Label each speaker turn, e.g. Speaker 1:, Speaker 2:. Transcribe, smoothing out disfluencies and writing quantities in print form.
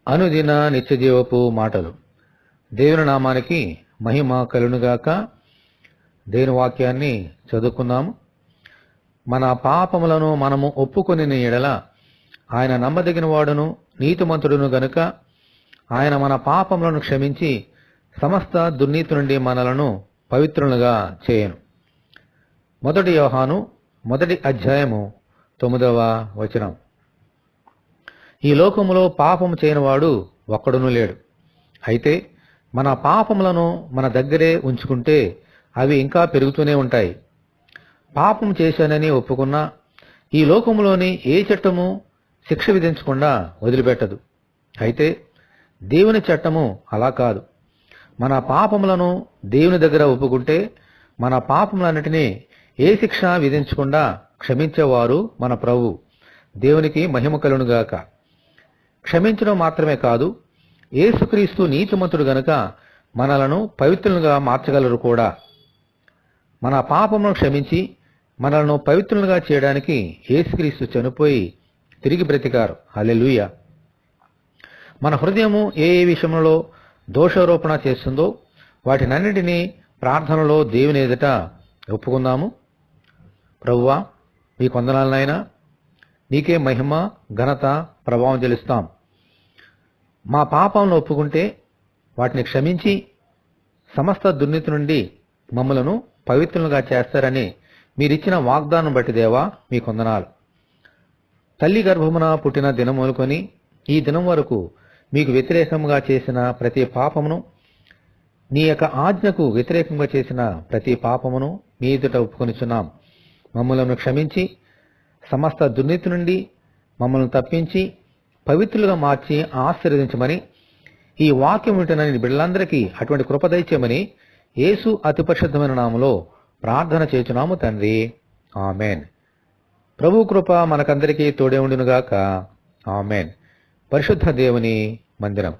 Speaker 1: అనుదిన నిత్యజీవపు మాటలు. దేవుని నామానికి మహిమ కలుగునుగాక. దేవుని వాక్యాన్ని చదువుకున్నాము. మన పాపములను మనము ఒప్పుకొనిన ఎడల ఆయన నమ్మదగిన వాడును నీతిమంతుడును గనుక ఆయన మన పాపములను క్షమించి సమస్త దుర్నీతి నుండి మనలను పవిత్రులుగా చేయను. 1 యోహాను 1 అధ్యాయము 9వ వచనం. ఈ లోకములో పాపము చేయనివాడు ఒక్కడునూ లేడు. అయితే మన పాపములను మన దగ్గరే ఉంచుకుంటే అవి ఇంకా పెరుగుతూనే ఉంటాయి. పాపం చేశానని ఒప్పుకున్నా ఈ లోకములోని ఏ చట్టము శిక్ష విధించకుండా వదిలిపెట్టదు. అయితే దేవుని చట్టము అలా కాదు. మన పాపములను దేవుని దగ్గర ఒప్పుకుంటే మన పాపములన్నిటినీ ఏ శిక్ష విధించకుండా క్షమించేవారు మన ప్రభువు. దేవునికి మహిమ కలుగునుగాక. క్షమించడం మాత్రమే కాదు, యేసుక్రీస్తు నీతిమంతుడు గనుక మనలను పవిత్రులుగా మార్చగలరు కూడా. మన పాపములను క్షమించి మనలను పవిత్రులుగా చేయడానికి యేసుక్రీస్తు చనిపోయి తిరిగి బ్రతికారు. హల్లెలూయా. మన హృదయము ఏ విషయంలో దోషారోపణ చేస్తుందో వాటినన్నిటినీ ప్రార్థనలో దేవుని ఎదుట ఒప్పుకుందాము. ప్రభువా, మీ వందనాలు నాయనా, నీకే మహిమ ఘనత ప్రభావం చెల్లిస్తాం. మా పాపంలో ఒప్పుకుంటే వాటిని క్షమించి సమస్త దుర్నీతి నుండి మమ్మలను పవిత్రులుగా చేస్తారని మీరిచ్చిన వాగ్దానం బట్టి దేవా మీ వందనాలు. తల్లి గర్భమున పుట్టిన దినం మొదలుకొని ఈ దినం వరకు మీకు వ్యతిరేకంగా చేసిన ప్రతి పాపమును, నీ యొక్క ఆజ్ఞకు వ్యతిరేకంగా చేసిన ప్రతి పాపమును మీ ఎదుట ఒప్పుకొనిచున్నాం. మమ్మలను క్షమించి సమస్త దుర్నీతి నుండి మమ్మల్ని తప్పించి పవిత్రులుగా మార్చి ఆశీర్వదించమని, ఈ వాక్యం వింటున్న బిడ్డలందరికీ అటువంటి కృప దయచేయమని యేసు అతి పరిశుద్ధమైన నామములో ప్రార్థన చేయుచున్నాము తండ్రి. ఆమెన్. ప్రభు కృప మనకందరికీ తోడే ఉండునుగాక. ఆమెన్. పరిశుద్ధ దేవుని మందిరం.